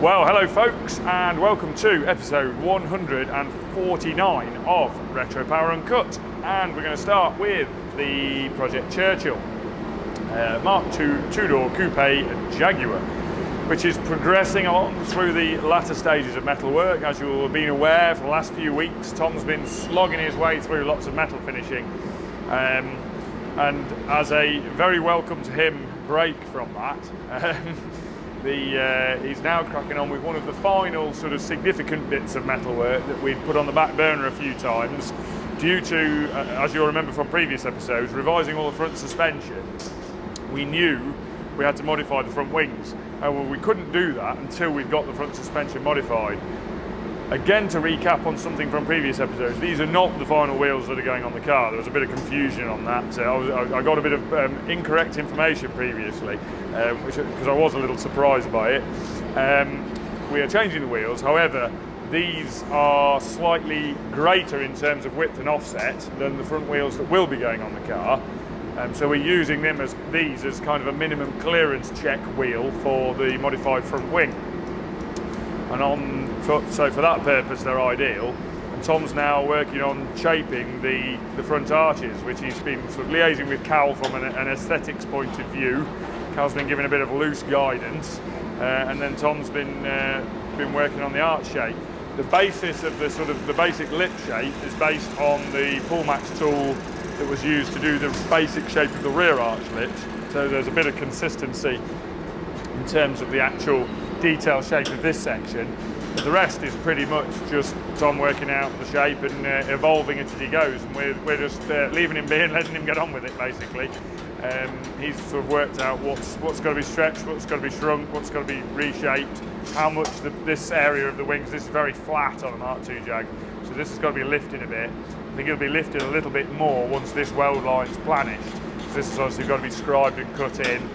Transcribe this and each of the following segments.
Well, hello folks, and welcome to episode 149 of Retro Power Uncut. And we're going to start with the Project Churchill Mark II two-door coupe Jaguar, which is progressing along through the latter stages of metalwork. As you'll have been aware, for the last few weeks, Tom's been slogging his way through lots of metal finishing. And as a very welcome to him break from that, he's now cracking on with one of the final sort of significant bits of metalwork that we'd put on the back burner a few times due to, as you'll remember from previous episodes, revising all the front suspension. We knew we had to modify the front wings. However, we couldn't do that until we'd got the front suspension modified. Again, to recap on something from previous episodes, these are not the final wheels that are going on the car. There was a bit of confusion on that. I got a bit of incorrect information previously, because I was a little surprised by it. We are changing the wheels, however, these are slightly greater in terms of width and offset than the front wheels that will be going on the car. So we're using them as kind of a minimum clearance check wheel for the modified front wing. And so for that purpose, they're ideal. And Tom's now working on shaping the front arches, which he's been sort of liaising with Cal from an aesthetics point of view. Cal's been giving a bit of loose guidance, and then Tom's been working on the arch shape. The basis of the basic lip shape is based on the Pullmax tool that was used to do the basic shape of the rear arch lips. So there's a bit of consistency in terms of the actual detail shape of this section. But the rest is pretty much just Tom working out the shape and evolving it as he goes, and we're just leaving him be and letting him get on with it basically. He's sort of worked out what's got to be stretched, what's got to be shrunk, what's got to be reshaped, how much this area of the wings, this is very flat on an Mark II Jag, so this has got to be lifted a bit. I think it'll be lifted a little bit more once this weld line's planished. So this has obviously got to be scribed and cut in.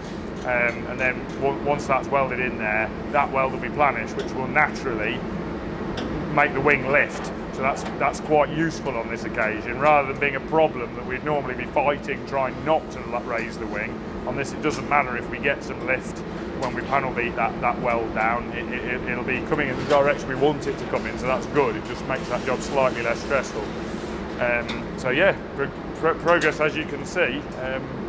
And then once that's welded in there, that weld will be planished, which will naturally make the wing lift. So that's quite useful on this occasion, rather than being a problem that we'd normally be fighting, trying not to raise the wing. On this, it doesn't matter if we get some lift when we panel beat that weld down. It'll be coming in the direction we want it to come in, so that's good. It just makes that job slightly less stressful. So yeah, progress as you can see.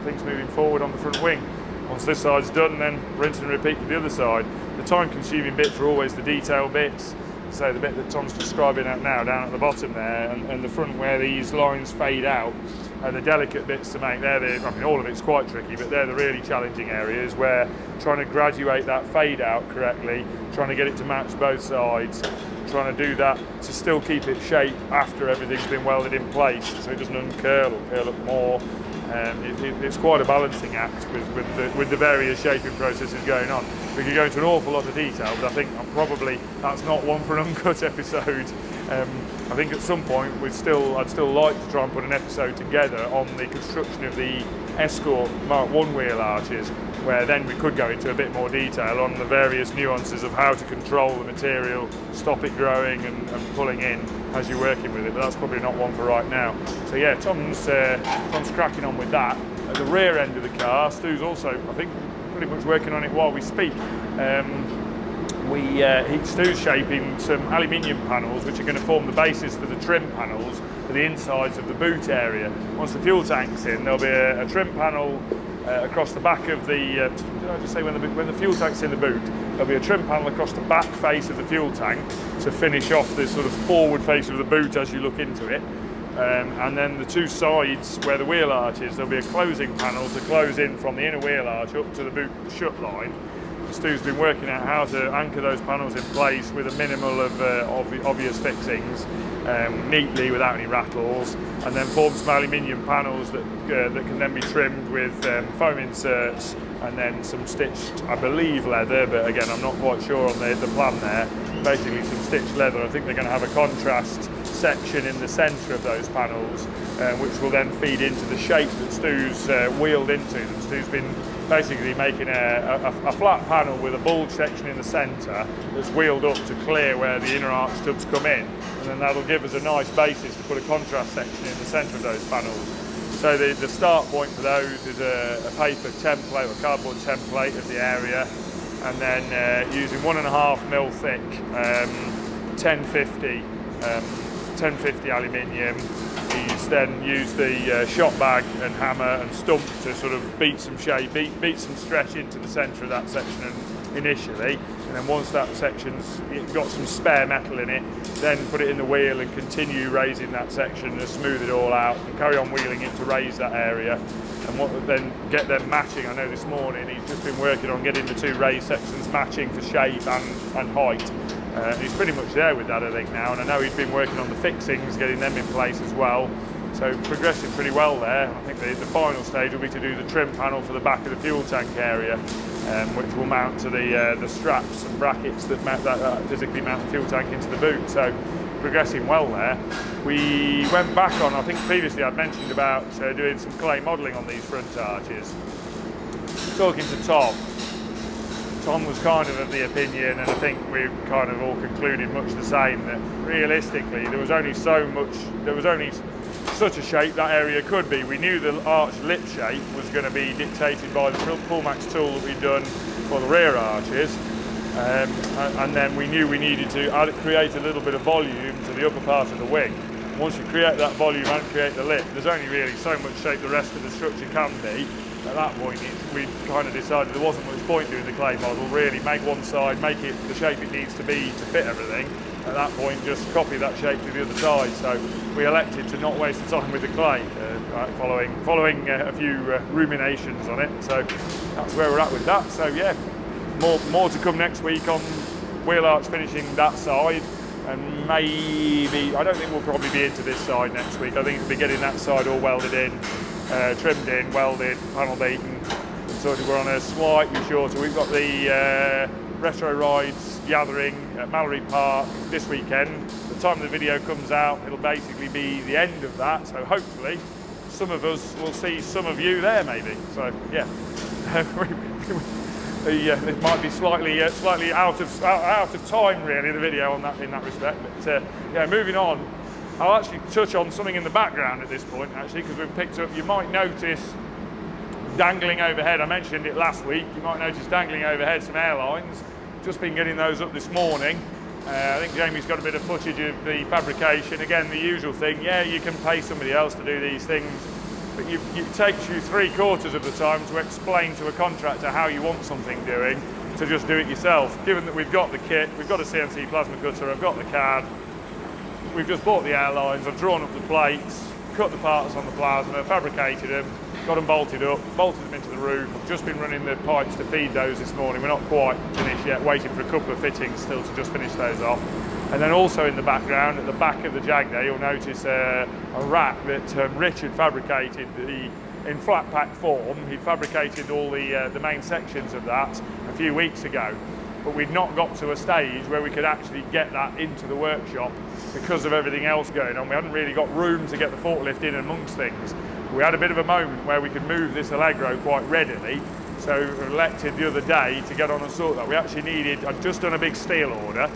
Things moving forward on the front wing. Once this side's done, then rinse and repeat for the other side. The time-consuming bits are always the detail bits. So the bit that Tom's describing out now, down at the bottom there, and the front where these lines fade out, are the delicate bits to make. All of it's quite tricky, but they're the really challenging areas where trying to graduate that fade out correctly, trying to get it to match both sides, trying to do that to still keep its shape after everything's been welded in place, so it doesn't uncurl or curl up more. It's quite a balancing act with the various shaping processes going on. We could go into an awful lot of detail, but I think that's not one for an uncut episode. I think at some point I'd still like to try and put an episode together on the construction of the Escort Mark I wheel arches, where then we could go into a bit more detail on the various nuances of how to control the material, stop it growing and pulling in as you're working with it, but that's probably not one for right now. So yeah, Tom's cracking on with that. At the rear end of the car, Stu's also, I think, pretty much working on it while we speak. Stu's shaping some aluminium panels which are going to form the basis for the trim panels for the insides of the boot area. Once the fuel tank's in, there'll be a trim panel across the back of the, did I just say when the fuel tank's in the boot, there'll be a trim panel across the back face of the fuel tank to finish off this sort of forward face of the boot as you look into it. And then the two sides where the wheel arch is, there'll be a closing panel to close in from the inner wheel arch up to the boot shut line. Stu's been working out how to anchor those panels in place with a minimal of obvious fixings, neatly without any rattles, and then form some aluminium panels that can then be trimmed with foam inserts and then some stitched, I believe, leather, but again I'm not quite sure on the plan there. Basically some stitched leather. I think they're going to have a contrast section in the centre of those panels, which will then feed into the shape that Stu's wheeled into them. Stu's been basically making a flat panel with a bulge section in the centre that's wheeled up to clear where the inner arch stubs come in, and then that'll give us a nice basis to put a contrast section in the centre of those panels. So the start point for those is a paper template or cardboard template of the area, and then using 1.5mm thick 1050 aluminium. He's then used the shot bag and hammer and stump to sort of beat some shape, beat some stretch into the centre of that section initially, and then once that section's got some spare metal in it, then put it in the wheel and continue raising that section and smooth it all out and carry on wheeling it to raise that area, and then get them matching. I know this morning he's just been working on getting the two raised sections matching for shape and height. He's pretty much there with that, I think, now, and I know he's been working on the fixings, getting them in place as well, so progressing pretty well there. I think the final stage will be to do the trim panel for the back of the fuel tank area, which will mount to the straps and brackets that physically mount the fuel tank into the boot, so progressing well there. We went back on, I think previously I'd mentioned about doing some clay modelling on these front arches. Talking to Tom was kind of the opinion, and I think we kind of all concluded much the same, that realistically there was only such a shape that area could be. We knew the arch lip shape was going to be dictated by the Pullmax tool that we'd done for the rear arches, and then we knew we needed to create a little bit of volume to the upper part of the wing. Once you create that volume and create the lip, there's only really so much shape the rest of the structure can be. At that point, we kind of decided there wasn't much point doing the clay model, really. Make one side, make it the shape it needs to be to fit everything. At that point, just copy that shape to the other side. So we elected to not waste the time with the clay, following a few ruminations on it. So that's where we're at with that. So yeah, more to come next week on wheel arch finishing that side. And maybe, I don't think we'll probably be into this side next week. I think it'll be getting that side all welded in, trimmed in, welded, panel beaten. So we're on a slightly shorter. We've got the Retro Rides gathering at Mallory Park this weekend. The time the video comes out, it'll basically be the end of that. So hopefully some of us will see some of you there maybe. So yeah. It might be slightly out of time really, the video on that in that respect, but yeah, moving on. I'll actually touch on something in the background at this point actually, because we've picked up, you might notice dangling overhead, I mentioned it last week, you might notice dangling overhead some airlines. Just been getting those up this morning. I think Jamie's got a bit of footage of the fabrication. Again, the usual thing, yeah, you can pay somebody else to do these things, but it takes you 3/4 of the time to explain to a contractor how you want something doing, to just do it yourself. Given that we've got the kit, we've got a CNC plasma cutter, I've got the CAD, we've just bought the airlines, I've drawn up the plates, cut the parts on the plasma, fabricated them, got them bolted up, bolted them into the roof. I've just been running the pipes to feed those this morning. We're not quite finished yet, waiting for a couple of fittings still to just finish those off. And then also in the background, at the back of the Jag there, you'll notice a rack that Rich had fabricated in flat pack form. He'd fabricated all the main sections of that a few weeks ago, but we'd not got to a stage where we could actually get that into the workshop because of everything else going on. We hadn't really got room to get the forklift in amongst things. We had a bit of a moment where we could move this Allegro quite readily, so we elected the other day to get on and sort that. We actually needed, I'd just done a big steel order,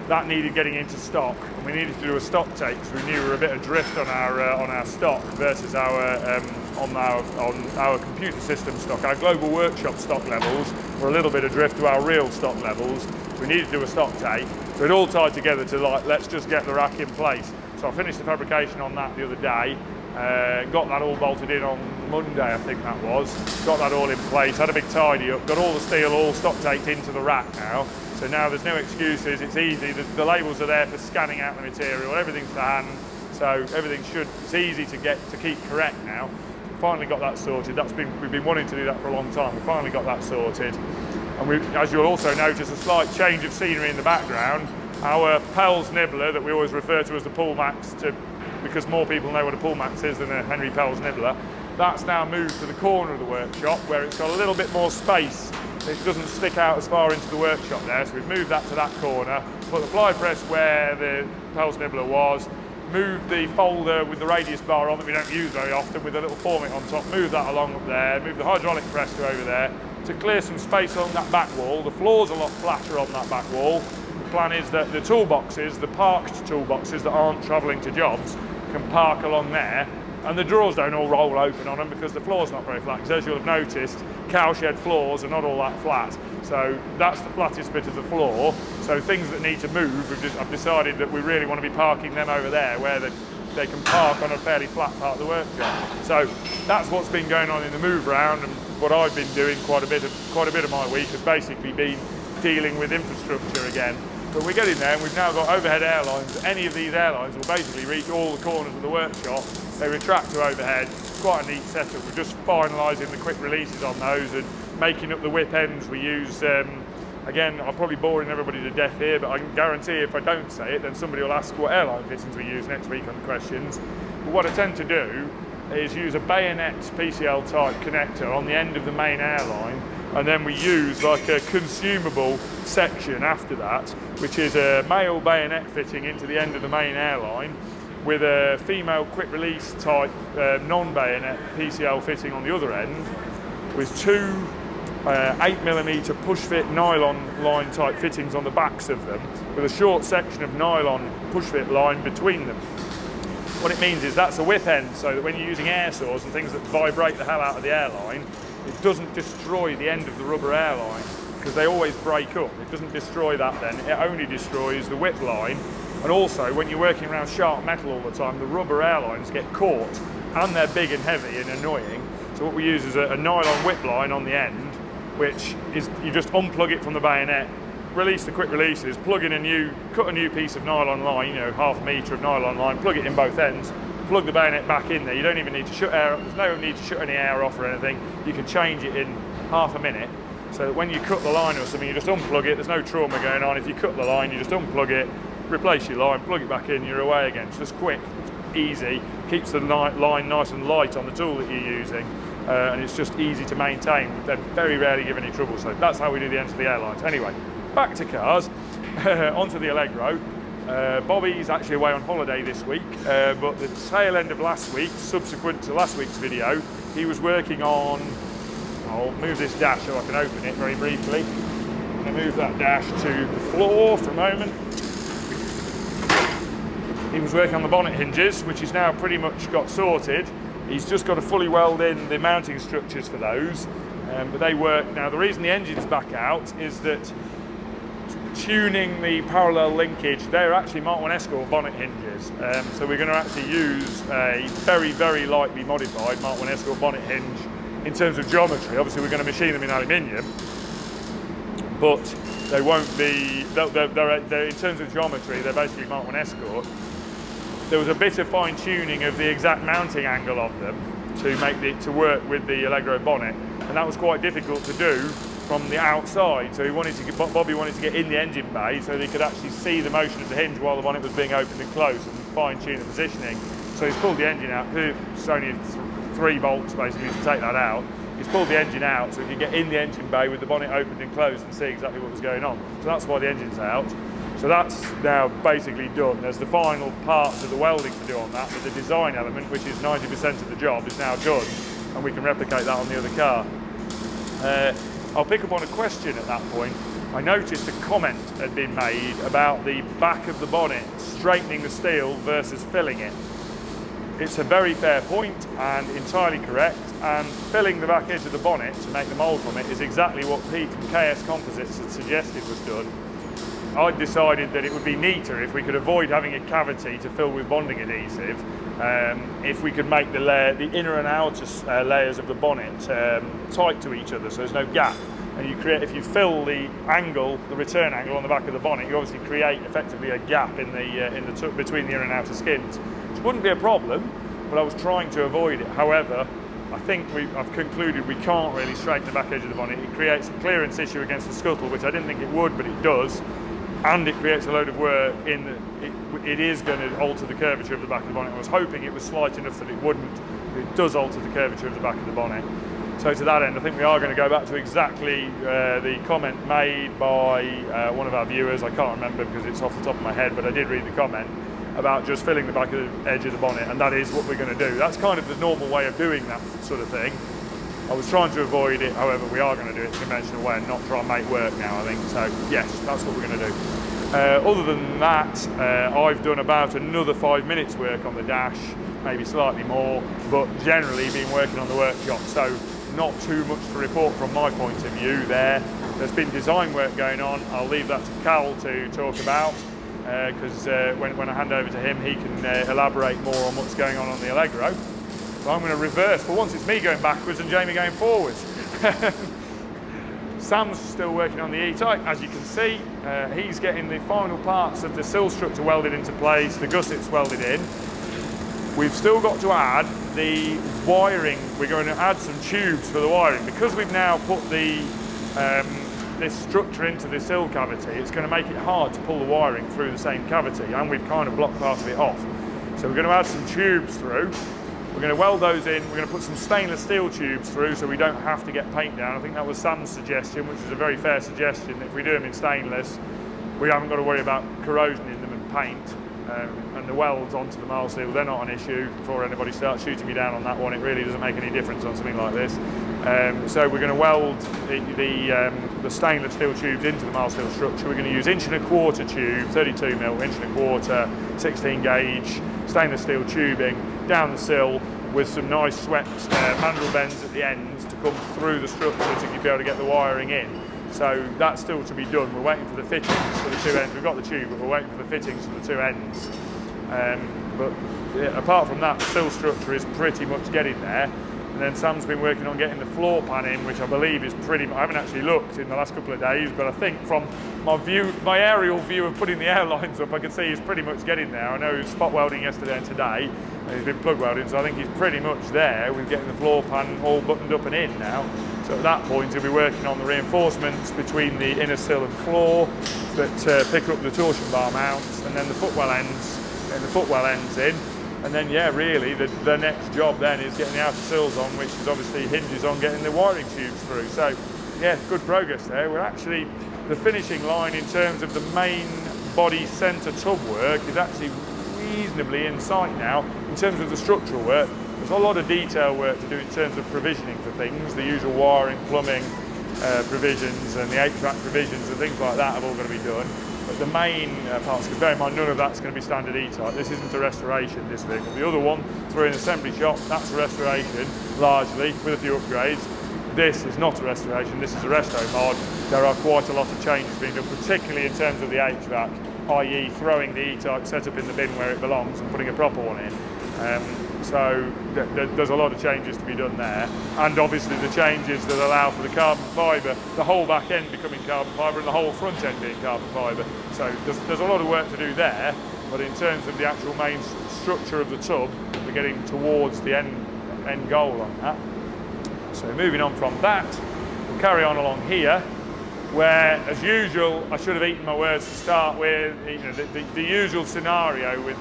that needed getting into stock, and we needed to do a stock take because we knew we were a bit adrift on our stock versus on our computer system stock. Our global workshop stock levels were a little bit adrift to our real stock levels. We needed to do a stock take, so it all tied together to like, let's just get the rack in place. So I finished the fabrication on that the other day, got that all bolted in on Monday, I think that was, got that all in place, had a big tidy up, got all the steel all stock taped into the rack now. So now there's no excuses, it's easy, the labels are there for scanning out the material, everything's to hand, so it's easy to keep correct now. Finally got that sorted, we've been wanting to do that for a long time, we finally got that sorted. And as you'll also notice, a slight change of scenery in the background. Our Pell's nibbler that we always refer to as the Pullmax, because more people know what a Pullmax is than a Henry Pell's nibbler, that's now moved to the corner of the workshop where it's got a little bit more space. It doesn't stick out as far into the workshop there, so we've moved that to that corner, put the fly press where the Pell's nibbler was, moved the folder with the radius bar on that we don't use very often with a little forming on top, moved that along up there, moved the hydraulic press to over there to clear some space along that back wall. The floor's a lot flatter on that back wall. The plan is that the toolboxes, the parked toolboxes that aren't travelling to jobs, can park along there, and the drawers don't all roll open on them because the floor's not very flat. Because as you'll have noticed, cowshed floors are not all that flat. So that's the flattest bit of the floor. So things that need to move, I've decided that we really want to be parking them over there where they can park on a fairly flat part of the workshop. So that's what's been going on in the move round, and what I've been doing quite a bit of my week has basically been dealing with infrastructure again. But we're getting there, and we've now got overhead airlines. Any of these airlines will basically reach all the corners of the workshop. They retract to overhead. It's quite a neat setup. We're just finalising the quick releases on those and making up the whip ends. We use, again, I'm probably boring everybody to death here, but I can guarantee if I don't say it, then somebody will ask what airline fittings we use next week on the questions. But what I tend to do is use a bayonet PCL type connector on the end of the main airline, and then we use like a consumable section after that, which is a male bayonet fitting into the end of the main airline with a female quick release type non-bayonet PCL fitting on the other end, with two 8mm push fit nylon line type fittings on the backs of them, with a short section of nylon push fit line between them. What it means is that's a whip end, so that when you're using air saws and things that vibrate the hell out of the airline, it doesn't destroy the end of the rubber airline, because they always break up. It doesn't destroy that then, it only destroys the whip line. And also, when you're working around sharp metal all the time, the rubber airlines get caught, and they're big and heavy and annoying. So what we use is a nylon whip line on the end, which is, you just unplug it from the bayonet, release the quick releases, cut a new piece of nylon line, you know, 1/2 metre of nylon line, plug it in both ends, plug the bayonet back in there. You don't even need to shut air, there's no need to shut any air off or anything. You can change it in 1/2 minute, so that when you cut the line or something, you just unplug it, there's no trauma going on. If you cut the line, you just unplug it, replace your line, plug it back in, you're away again. It's just quick, easy, keeps the line nice and light on the tool that you're using. And it's just easy to maintain. They very rarely give any trouble, so that's how we do the ends of the airlines. Anyway, back to cars, onto the Allegro. Bobby's actually away on holiday this week, but the tail end of last week, subsequent to last week's video, he was working on, I'll move this dash so I can open it very briefly. I'm going to move that dash to the floor for a moment. He was working on the bonnet hinges, which he's now pretty much got sorted. He's just got to fully weld in the mounting structures for those, but they work. Now the reason the engine's back out is that tuning the parallel linkage, they're actually Mark 1 Escort bonnet hinges, so we're going to actually use a very, very lightly modified Mark 1 Escort bonnet hinge in terms of geometry. Obviously we're going to machine them in aluminium, but they won't be, they're in terms of geometry, they're basically Mark 1 Escort. There was a bit of fine tuning of the exact mounting angle of them to work with the Allegro bonnet, and that was quite difficult to do from the outside. So Bobby wanted to get in the engine bay so that he could actually see the motion of the hinge while the bonnet was being opened and closed, and fine tune the positioning. So he's pulled the engine out. It's only 3 bolts basically to take that out. He's pulled the engine out so he could get in the engine bay with the bonnet opened and closed and see exactly what was going on. So that's why the engine's out. So that's now basically done. There's the final parts of the welding to do on that, but the design element, which is 90% of the job, is now done, and we can replicate that on the other car. I'll pick up on a question at that point. I noticed a comment had been made about the back of the bonnet, straightening the steel versus filling it. It's a very fair point and entirely correct, and filling the back edge of the bonnet to make the mould from it is exactly what Pete from KS Composites had suggested was done. I decided that it would be neater if we could avoid having a cavity to fill with bonding adhesive, if we could make the inner and outer layers of the bonnet tight to each other so there's no gap. And if you fill the angle, the return angle on the back of the bonnet, you obviously create effectively a gap between the inner and outer skins, which wouldn't be a problem, but I was trying to avoid it. However, I think I've concluded we can't really straighten the back edge of the bonnet. It creates a clearance issue against the scuttle, which I didn't think it would, but it does. And it creates a load of work in that it is going to alter the curvature of the back of the bonnet. I was hoping it was slight enough that it wouldn't, but it does alter the curvature of the back of the bonnet. So to that end, I think we are going to go back to exactly the comment made by one of our viewers. I can't remember because it's off the top of my head, but I did read the comment about just filling the back of the edge of the bonnet, and that is what we're going to do. That's kind of the normal way of doing that sort of thing. I was trying to avoid it, however we are going to do it the conventional way and not try and make work now, I think. So yes, that's what we're going to do. Other than that, I've done about another 5 minutes work on the dash, maybe slightly more, but generally been working on the workshop, so not too much to report from my point of view there. There's been design work going on. I'll leave that to Cal to talk about, because when I hand over to him, he can elaborate more on what's going on the Allegro. So I'm going to reverse. For once, it's me going backwards and Jamie going forwards. Sam's still working on the EType, as you can see. He's getting the final parts of the sill structure welded into place, the gussets welded in. We've still got to add the wiring. We're going to add some tubes for the wiring. Because we've now put the this structure into the sill cavity, it's going to make it hard to pull the wiring through the same cavity, and we've kind of blocked part of it off. So we're going to add some tubes through. We're going to weld those in. We're going to put some stainless steel tubes through so we don't have to get paint down. I think that was Sam's suggestion, which is a very fair suggestion. If we do them in stainless, we haven't got to worry about corrosion in them and paint. And the welds onto the mild steel, they're not an issue. Before anybody starts shooting me down on that one, it really doesn't make any difference on something like this. So we're going to weld the stainless steel tubes into the mild steel structure. We're going to use 1¼ inch tube, 32mm, 1¼ inch, 16 gauge stainless steel tubing down the sill with some nice swept mandrel bends at the ends to come through the structure to be able to get the wiring in. So that's still to be done. We're waiting for the fittings for the two ends. We've got the tube, but we're waiting for the fittings for the two ends. But yeah, apart from that, the sill structure is pretty much getting there. And then Sam's been working on getting the floor pan in, which I believe is pretty much, I haven't actually looked in the last couple of days, but I think from my aerial view of putting the airlines up, I can see he's pretty much getting there. I know he was spot welding yesterday and today, and he's been plug welding, so I think he's pretty much there with getting the floor pan all buttoned up and in now. So at that point, he'll be working on the reinforcements between the inner sill and floor that pick up the torsion bar mounts, and then the footwell ends, and the footwell ends in. And then, yeah, really, the next job then is getting the outer sills on, which is obviously hinges on getting the wiring tubes through. So, yeah, good progress there. We're actually, the finishing line in terms of the main body centre tub work is actually reasonably in sight now. In terms of the structural work, there's a lot of detail work to do in terms of provisioning for things. The usual wiring, plumbing provisions and the HVAC provisions and things like that have all got to be done. But the main parts, because bear in mind, none of that's going to be standard EType. This isn't a restoration, this vehicle. The other one, through an assembly shop, that's a restoration, largely, with a few upgrades. This is not a restoration, this is a Restomod. There are quite a lot of changes being done, particularly in terms of the HVAC, i.e. throwing the EType setup in the bin where it belongs and putting a proper one in. So there's a lot of changes to be done there, and obviously the changes that allow for the carbon fibre, the whole back end becoming carbon fibre and the whole front end being carbon fibre. So there's a lot of work to do there, but in terms of the actual main structure of the tub, we're getting towards the end goal on that. So moving on from that, we'll carry on along here, where, as usual, I should have eaten my words to start with. You know, the usual scenario with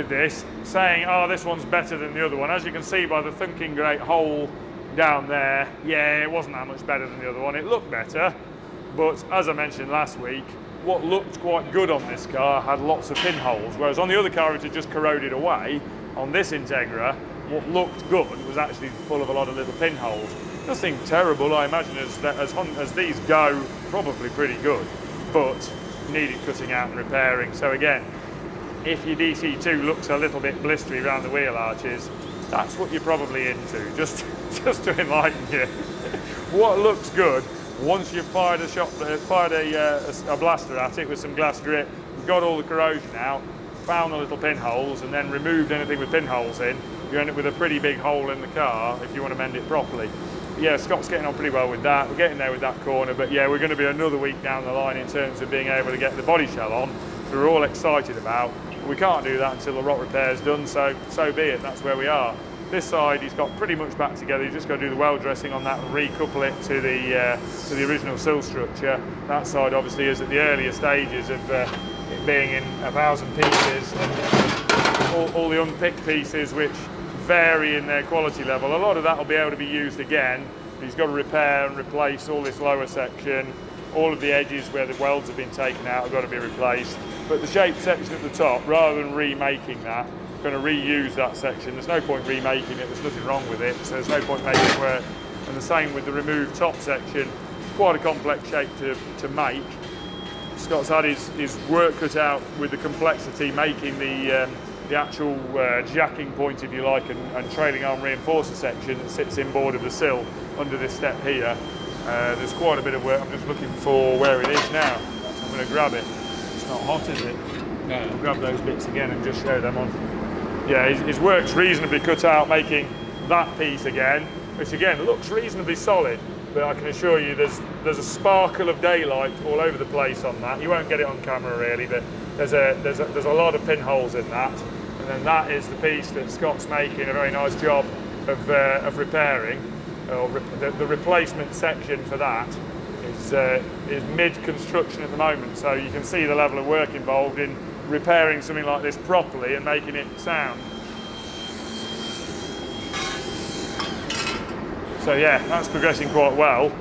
this, saying, oh, this one's better than the other one. As you can see by the thunking great hole down there, yeah, it wasn't that much better than the other one. It looked better, but as I mentioned last week, what looked quite good on this car had lots of pinholes, whereas on the other car it had just corroded away. On this Integra, what looked good was actually full of a lot of little pinholes. Nothing terrible, I imagine, as these go, probably pretty good, but needed cutting out and repairing. So again, if your DC2 looks a little bit blistery around the wheel arches, that's what you're probably into, just to enlighten you. What looks good, once you've fired a blaster at it with some glass grip, got all the corrosion out, found the little pinholes, and then removed anything with pinholes in, you end up with a pretty big hole in the car if you want to mend it properly. Yeah, Scott's getting on pretty well with that. We're getting there with that corner, but yeah, we're going to be another week down the line in terms of being able to get the body shell on, which we're all excited about. We can't do that until the rot repair's done, so be it, that's where we are. This side he's got pretty much back together. He's just got to do the weld dressing on that and recouple it to the original sill structure. That side obviously is at the earlier stages of it being in 1,000 pieces, and all the unpicked pieces which vary in their quality level. A lot of that will be able to be used again. He's got to repair and replace all this lower section. All of the edges where the welds have been taken out have got to be replaced. But the shape section at the top, rather than remaking that, going to reuse that section. There's no point remaking it, there's nothing wrong with it, so there's no point making it work. And the same with the removed top section, quite a complex shape to make. Scott's had his work cut out with the complexity, making the actual jacking point, if you like, and trailing arm reinforcer section that sits inboard of the sill under this step here. There's quite a bit of work. I'm just looking for where it is now. I'm going to grab it. It's not hot, is it? No. I'll grab those bits again and just show them on. Yeah, his work's reasonably cut out, making that piece again, which again looks reasonably solid, but I can assure you there's a sparkle of daylight all over the place on that. You won't get it on camera really, but there's a lot of pinholes in that. And then that is the piece that Scott's making a very nice job of repairing. The replacement section for that is mid-construction at the moment, so you can see the level of work involved in repairing something like this properly and making it sound. So yeah, that's progressing quite well,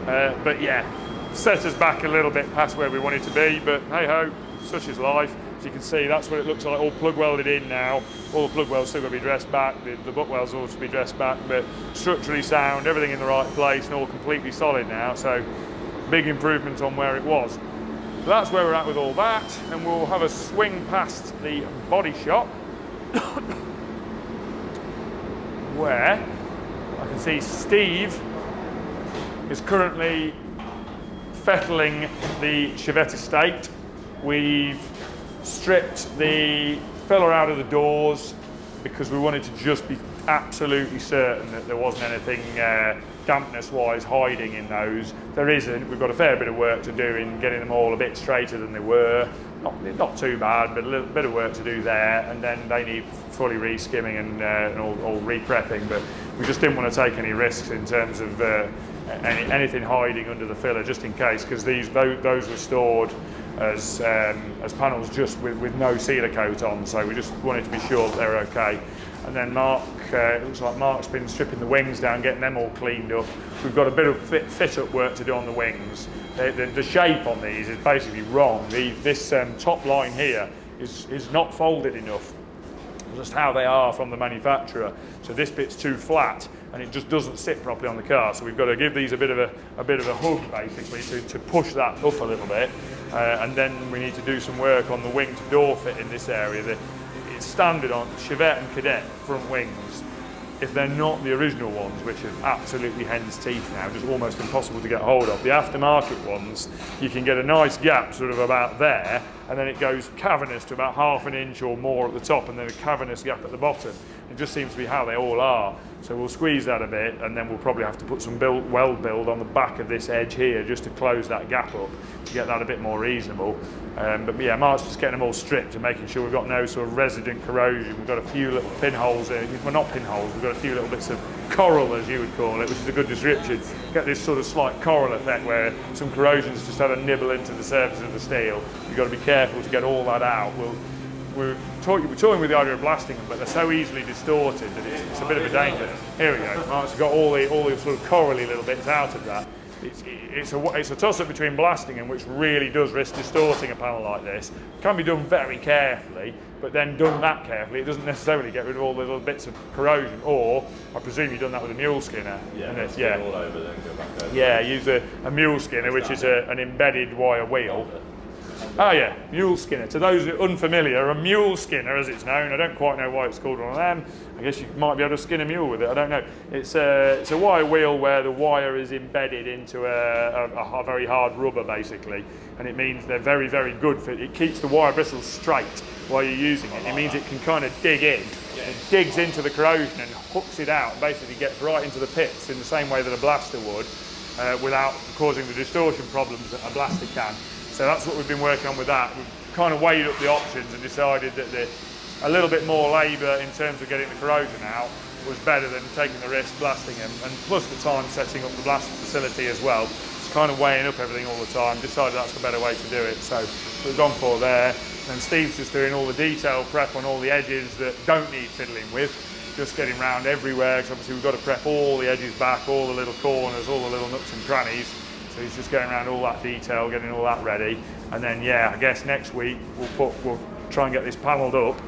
but yeah, set us back a little bit past where we wanted to be, but hey ho, such is life. As you can see, that's what it looks like, all plug welded in now. All the plug welds still got to be dressed back, the butt welds all to be dressed back, but structurally sound, everything in the right place and all completely solid now, so big improvement on where it was. So that's where we're at with all that, and we'll have a swing past the body shop where I can see Steve is currently fettling the Chevette estate. We've stripped the filler out of the doors because we wanted to just be absolutely certain that there wasn't anything dampness wise hiding in those. There isn't. We've got a fair bit of work to do in getting them all a bit straighter than they were. Not too bad, but a little bit of work to do there, and then they need fully re-skimming and all re-prepping, but we just didn't want to take any risks in terms of anything hiding under the filler, just in case, because those were stored as panels just with no sealer coat on, so we just wanted to be sure that they were okay. And then Mark, it looks like Mark's been stripping the wings down, getting them all cleaned up. We've got a bit of fit-up work to do on the wings. The shape on these is basically wrong. This top line here is not folded enough, just how they are from the manufacturer. So this bit's too flat and it just doesn't sit properly on the car. So we've got to give these a bit of a hug basically to push that up a little bit. And then we need to do some work on the wing to door fit in this area. It's standard on Chevette and Cadet front wings. If they're not the original ones, which are absolutely hen's teeth now, just almost impossible to get hold of. The aftermarket ones, you can get a nice gap sort of about there, and then it goes cavernous to about ½ an inch or more at the top, and then a cavernous gap at the bottom. It just seems to be how they all are. So we'll squeeze that a bit, and then we'll probably have to put some weld build on the back of this edge here just to close that gap up, to get that a bit more reasonable. But yeah, Mark's just getting them all stripped and making sure we've got no sort of resident corrosion. We've got a few little pinholes in, well not pinholes, we've got a few little bits of coral, as you would call it, which is a good description. Get this sort of slight coral effect where some corrosion's just had a nibble into the surface of the steel. You've got to be careful to get all that out. We're toying with the idea of blasting them, but they're so easily distorted that it's a bit of a danger. Here we go. Mark's got all the sort of corally little bits out of that. It's a toss-up between blasting them, which really does risk distorting a panel like this. It can be done very carefully, but then done that carefully, it doesn't necessarily get rid of all the little bits of corrosion. Or, I presume you've done that with a mule skinner. Yeah, all over, then go back over. Yeah, use a mule skinner, which is an embedded wire wheel. Oh yeah, mule skinner. To those who are unfamiliar, a mule skinner, as it's known, I don't quite know why it's called one of them. I guess you might be able to skin a mule with it, I don't know. It's a wire wheel where the wire is embedded into a very hard rubber, basically. And it means they're very, very good for it. It keeps the wire bristles straight while you're using it. It means it can kind of dig in. It digs into the corrosion and hooks it out, and basically gets right into the pits in the same way that a blaster would, without causing the distortion problems that a blaster can. So that's what we've been working on with that. We've kind of weighed up the options and decided that a little bit more labour in terms of getting the corrosion out was better than taking the risk blasting them, and plus the time setting up the blast facility as well. Just kind of weighing up everything all the time, decided that's the better way to do it. So we've gone for there. And Steve's just doing all the detail prep on all the edges that don't need fiddling with, just getting round everywhere, because obviously we've got to prep all the edges back, all the little corners, all the little nooks and crannies. So he's just going around all that detail, getting all that ready. And then, yeah, I guess next week we'll try and get this panelled up.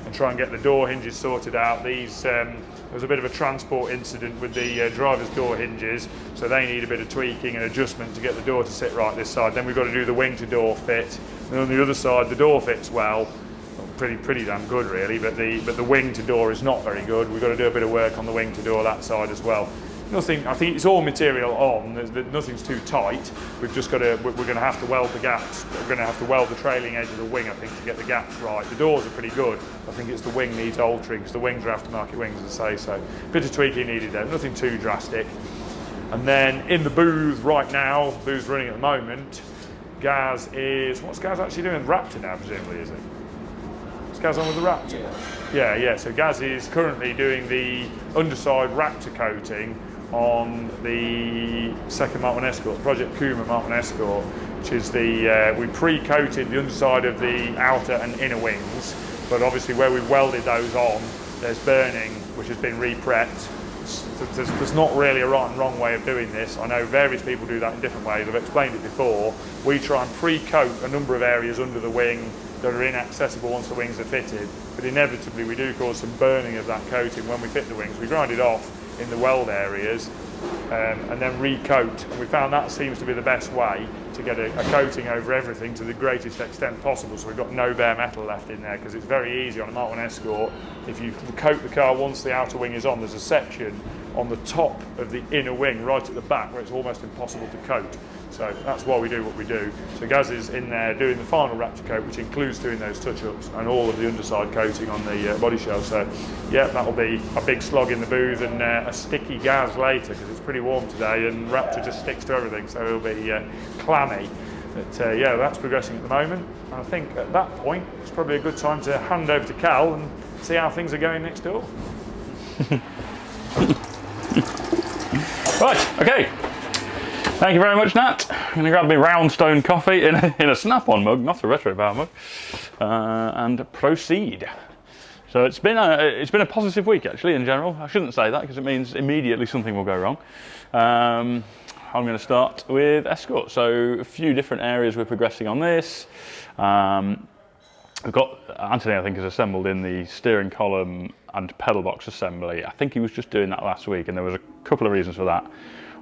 and try and get the door hinges sorted out. These there was a bit of a transport incident with the driver's door hinges, so they need a bit of tweaking and adjustment to get the door to sit right this side. Then we've got to do the wing to door fit, and on the other side the door fits well, pretty damn good really, but the wing to door is not very good. We've got to do a bit of work on the wing to door that side as well. Nothing, I think it's all material on, nothing's too tight. We've just got to, we're going to have to weld the gaps. We're going to have to weld the trailing edge of the wing, I think, to get the gaps right. The doors are pretty good. I think it's the wing needs altering, because the wings are aftermarket wings, as I say, so a bit of tweaking needed there, nothing too drastic. And then in the booth right now, booth's running at the moment, Gaz is, what's Gaz actually doing? Raptor now, presumably, is it? Is Gaz on with the Raptor? Yeah, so Gaz is currently doing the underside Raptor coating on the second Mark 1 Escort, Project Kuma Mark 1 Escort, which is the, we pre-coated the underside of the outer and inner wings, but obviously where we've welded those on, there's burning, which has been re-prepped. There's not really a right and wrong way of doing this. I know various people do that in different ways. I've explained it before. We try and pre-coat a number of areas under the wing that are inaccessible once the wings are fitted, but inevitably we do cause some burning of that coating when we fit the wings. We grind it off in the weld areas and then recoat, and we found that seems to be the best way to get a coating over everything to the greatest extent possible, so we've got no bare metal left in there, because it's very easy on a Mark 1 Escort. If you coat the car once the outer wing is on, there's a section on the top of the inner wing right at the back where it's almost impossible to coat. So that's why we do what we do. So Gaz is in there doing the final Raptor coat, which includes doing those touch-ups and all of the underside coating on the body shell. So yeah, that'll be a big slog in the booth and a sticky Gaz later, because it's pretty warm today and Raptor just sticks to everything, so it'll be clammy. But yeah, that's progressing at the moment. And I think at that point, it's probably a good time to hand over to Cal and see how things are going next door. Right, okay. Thank you very much, Nat. I'm going to grab me Roundstone coffee in a Snap-on mug, not a Retro Power mug, and proceed. So it's been a positive week actually in general. I shouldn't say that because it means immediately something will go wrong. I'm going to start with Escort. So a few different areas we're progressing on this. We've got Anthony, I think, has assembled in the steering column and pedal box assembly. I think he was just doing that last week, and there was a couple of reasons for that.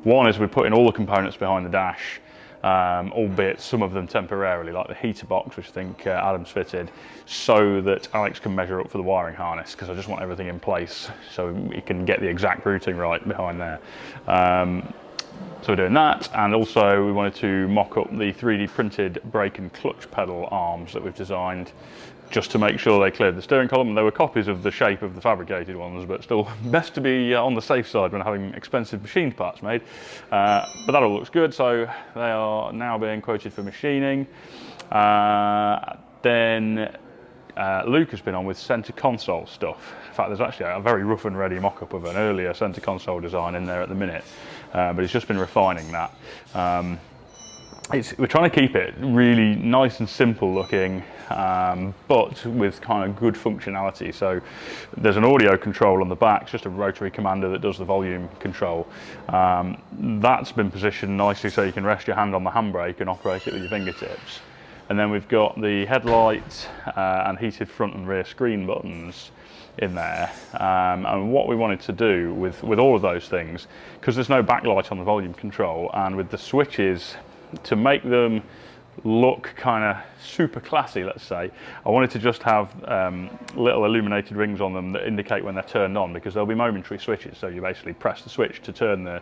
One is we're putting all the components behind the dash, albeit some of them temporarily, like the heater box, which I think Adam's fitted, so that Alex can measure up for the wiring harness, because I just want everything in place so he can get the exact routing right behind there. So we're doing that, and also we wanted to mock up the 3D printed brake and clutch pedal arms that we've designed, just to make sure they cleared the steering column. There were copies of the shape of the fabricated ones, but still best to be on the safe side when having expensive machined parts made. But that all looks good, so they are now being quoted for machining. Then Luke has been on with centre console stuff. In fact, there's actually a very rough and ready mock-up of an earlier centre console design in there at the minute, but he's just been refining that. We're trying to keep it really nice and simple looking, but with kind of good functionality. So there's an audio control on the back, it's just a rotary commander that does the volume control. That's been positioned nicely so you can rest your hand on the handbrake and operate it with your fingertips. And then we've got the headlight and heated front and rear screen buttons in there. And what we wanted to do with all of those things, because there's no backlight on the volume control, and with the switches, to make them look kind of super classy, let's say, I wanted to just have little illuminated rings on them that indicate when they're turned on, because there'll be momentary switches. So you basically press the switch to turn the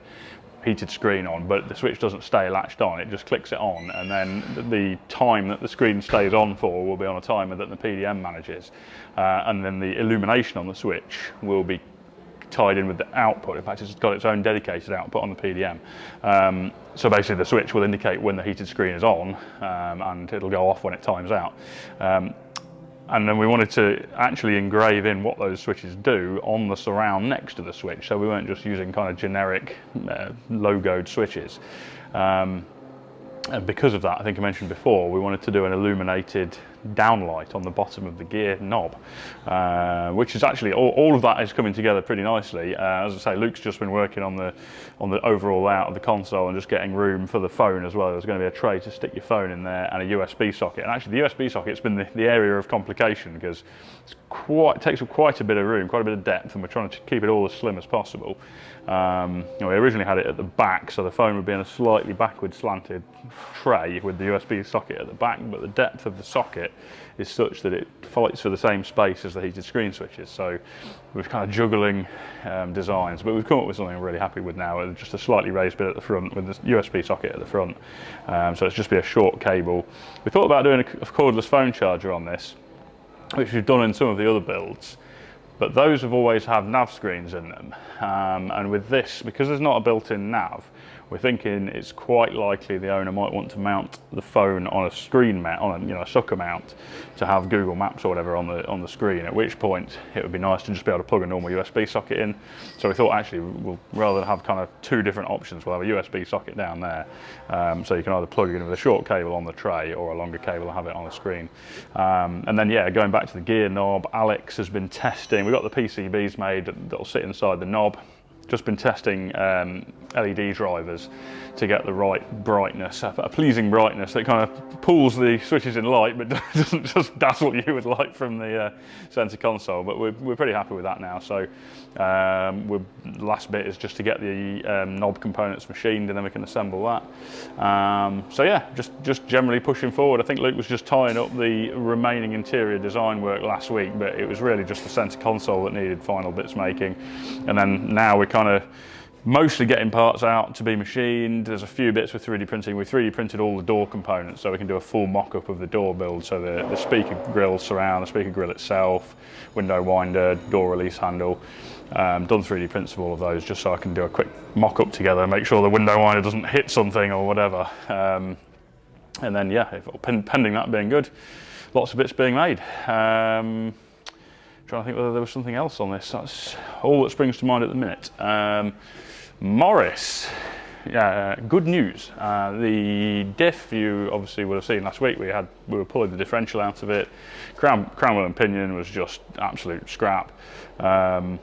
heated screen on, but the switch doesn't stay latched on, it just clicks it on, and then the time that the screen stays on for will be on a timer that the PDM manages, and then the illumination on the switch will be tied in with the output. In fact, it's got its own dedicated output on the PDM. So basically the switch will indicate when the heated screen is on, and it'll go off when it times out. And then we wanted to actually engrave in what those switches do on the surround next to the switch, so we weren't just using kind of generic logoed switches. And because of that, I think I mentioned before, we wanted to do an illuminated downlight on the bottom of the gear knob, which is actually all of that is coming together pretty nicely. As I say, Luke's just been working on the overall layout of the console and just getting room for the phone as well. There's going to be a tray to stick your phone in there and a USB socket. And actually, the USB socket's been the area of complication because it takes up quite a bit of room, quite a bit of depth, and we're trying to keep it all as slim as possible. We originally had it at the back, so the phone would be in a slightly backward slanted tray with the USB socket at the back, but the depth of the socket is such that it fights for the same space as the heated screen switches. So we're kind of juggling designs, but we've come up with something I'm really happy with now, with just a slightly raised bit at the front with the USB socket at the front. So it's just be a short cable. We thought about doing a cordless phone charger on this, which we've done in some of the other builds, but those have always had nav screens in them. And with this, because there's not a built-in nav, we're thinking it's quite likely the owner might want to mount the phone on a screen mount, on a sucker mount, to have Google Maps or whatever on the screen, at which point it would be nice to just be able to plug a normal USB socket in. So we thought actually we'll, rather than have kind of two different options, we'll have a USB socket down there, so you can either plug it in with a short cable on the tray or a longer cable and have it on the screen. And then yeah, going back to the gear knob, Alex has been testing, we've got the PCBs made that'll sit inside the knob. Just been testing LED drivers to get the right brightness, a pleasing brightness that kind of pulls the switches in light but doesn't just dazzle you with light from the center console. But we're pretty happy with that now. So the last bit is just to get the knob components machined and then we can assemble that. So yeah, just generally pushing forward. I think Luke was just tying up the remaining interior design work last week, but it was really just the center console that needed final bits making. And then now we're kind of mostly getting parts out to be machined. There's a few bits with 3D printing. We 3D printed all the door components so we can do a full mock-up of the door build. So the speaker grill surround, the speaker grill itself, window winder, door release handle. Done 3D prints of all of those just so I can do a quick mock-up together, make sure the window winder doesn't hit something or whatever. And then yeah, pending that being good, lots of bits being made. Trying to think whether there was something else on this. That's all that springs to mind at the minute. Morris, yeah, good news. The diff you obviously would have seen last week. We were pulling the differential out of it. Crown wheel and pinion was just absolute scrap. And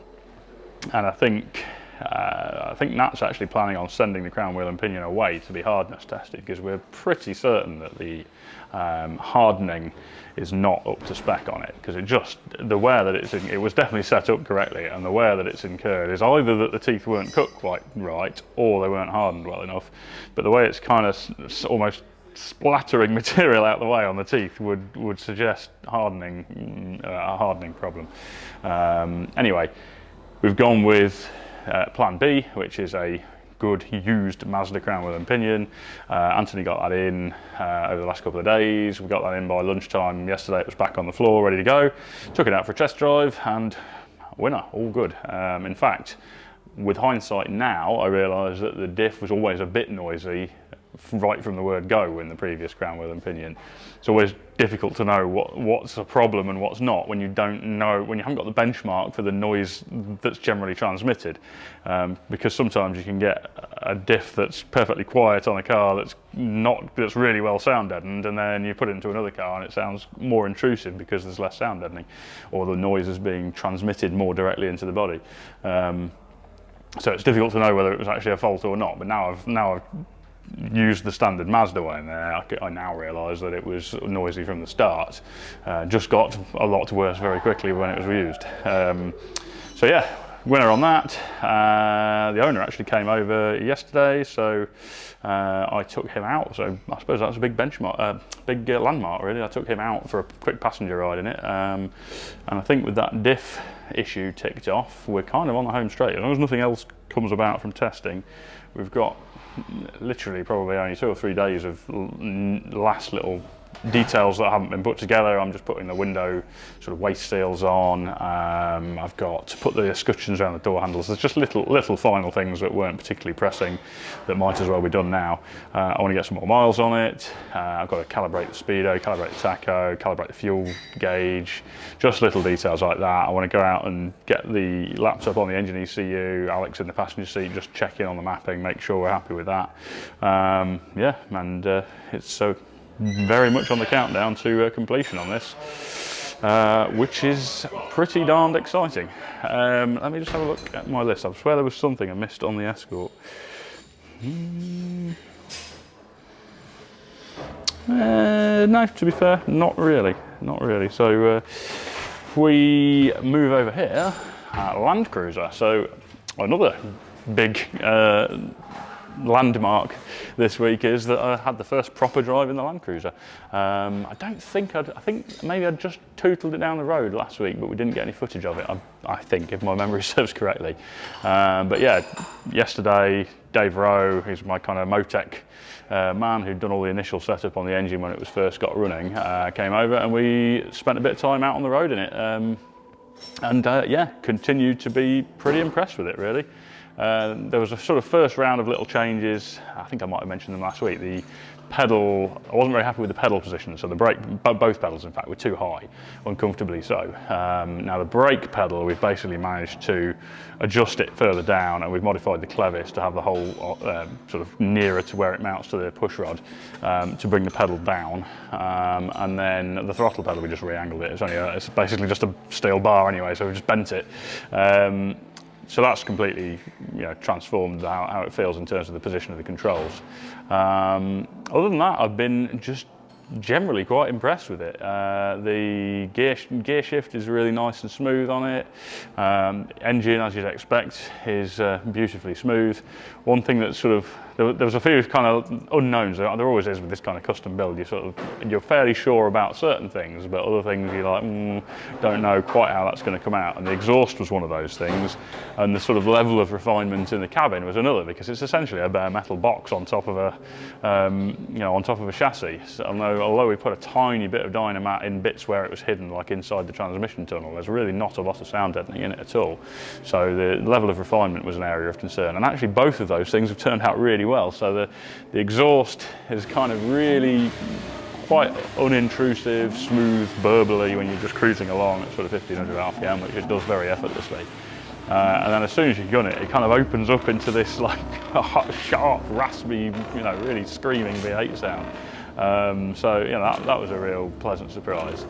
I think Nat's actually planning on sending the crown wheel and pinion away to be hardness tested because we're pretty certain that the hardening is not up to spec on it, because the wear that it was definitely set up correctly, and the wear that it's incurred is either that the teeth weren't cut quite right or they weren't hardened well enough. But the way it's kind of almost splattering material out the way on the teeth would suggest a hardening problem. Anyway, we've gone with plan B, which is a good used Mazda crown wheel and pinion. Anthony got that in over the last couple of days. We got that in by lunchtime yesterday. It was back on the floor, ready to go. Took it out for a test drive and winner, all good. In fact, with hindsight now, I realise that the diff was always a bit noisy right from the word go in the previous crown wheel and pinion. It's always difficult to know what's a problem and what's not when you don't know, when you haven't got the benchmark for the noise that's generally transmitted, because sometimes you can get a diff that's perfectly quiet on a car that's really well sound deadened, and then you put it into another car and it sounds more intrusive because there's less sound deadening, or the noise is being transmitted more directly into the body. So it's difficult to know whether it was actually a fault or not. But now I've used the standard Mazda way in there, I now realise that it was noisy from the start. Just got a lot worse very quickly when it was reused. So yeah, winner on that. The owner actually came over yesterday, so I took him out. So I suppose that's a big benchmark, big landmark really. I took him out for a quick passenger ride in it, and I think with that diff issue ticked off, we're kind of on the home straight. As long as nothing else comes about from testing, we've got literally probably only 2 or 3 days of last little details that haven't been put together. I'm just putting the window sort of waste seals on. I've got to put the escutcheons around the door handles. There's just little final things that weren't particularly pressing that might as well be done now. I want to get some more miles on it. I've got to calibrate the speedo, calibrate the tacho, calibrate the fuel gauge, just little details like that. I want to go out and get the laptop on the engine ECU, Alex in the passenger seat, just check in on the mapping, make sure we're happy with that. Yeah, and it's so very much on the countdown to completion on this, which is pretty darned exciting. Let me just have a look at my list. I swear there was something I missed on the Escort. No, to be fair, not really. So if we move over here, Land Cruiser. So another big landmark this week is that I had the first proper drive in the Land Cruiser. I think maybe I just tootled it down the road last week, but we didn't get any footage of it, I think, if my memory serves correctly. But yeah, yesterday, Dave Rowe, who's my kind of Motec man who'd done all the initial setup on the engine when it was first got running, came over and we spent a bit of time out on the road in it. Yeah, continued to be pretty impressed with it, really. There was a sort of first round of little changes. I think I might have mentioned them last week. The pedal, I wasn't very happy with the pedal position, so the brake, both pedals in fact, were too high, uncomfortably so. Now the brake pedal, we've basically managed to adjust it further down, and we've modified the clevis to have the whole sort of nearer to where it mounts to the push rod, to bring the pedal down. And then the throttle pedal, we just re-angled it. It's basically just a steel bar anyway, so we just bent it. So that's completely, transformed how it feels in terms of the position of the controls. Other than that, I've been just generally quite impressed with it. The gear shift is really nice and smooth on it. Engine, as you'd expect, is beautifully smooth. One thing that's sort of, there was a few kind of unknowns. There always is with this kind of custom build. You're fairly sure about certain things, but other things you're like, don't know quite how that's going to come out. And the exhaust was one of those things, and the sort of level of refinement in the cabin was another, because it's essentially a bare metal box on top of a, on top of a chassis. So although we put a tiny bit of dynamat in bits where it was hidden, like inside the transmission tunnel, there's really not a lot of sound deadening in it at all. So the level of refinement was an area of concern, and actually both of those things have turned out really well. So the exhaust is kind of really quite unintrusive, smooth, burbly when you're just cruising along at sort of 1500 RPM, which it does very effortlessly. And then as soon as you gun it, it kind of opens up into this like sharp, raspy, really screaming V8 sound. So that was a real pleasant surprise.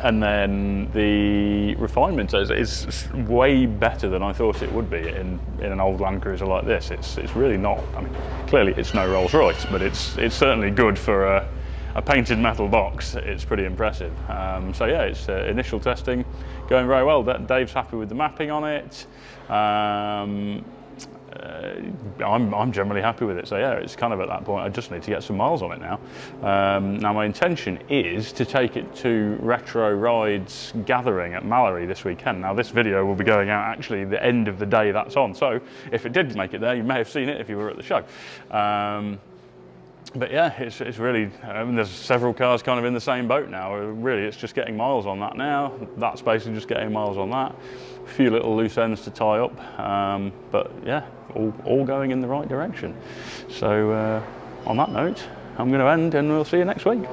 And then the refinement is way better than I thought it would be in an old Land Cruiser like this. It's really not. I mean, clearly it's no Rolls Royce, but it's certainly good for a painted metal box. It's pretty impressive. So yeah, it's initial testing going very well. Dave's happy with the mapping on it. I'm generally happy with it, so yeah, it's kind of at that point I just need to get some miles on it now. Now my intention is to take it to Retro Rides Gathering at Mallory this weekend. Now this video will be going out actually the end of the day that's on, so if it did make it there, you may have seen it if you were at the show. But yeah, it's really, there's several cars kind of in the same boat now. Really, it's just getting miles on that now. That's basically just getting miles on that. A few little loose ends to tie up, but yeah, all going in the right direction. So on that note, I'm going to end, and we'll see you next week.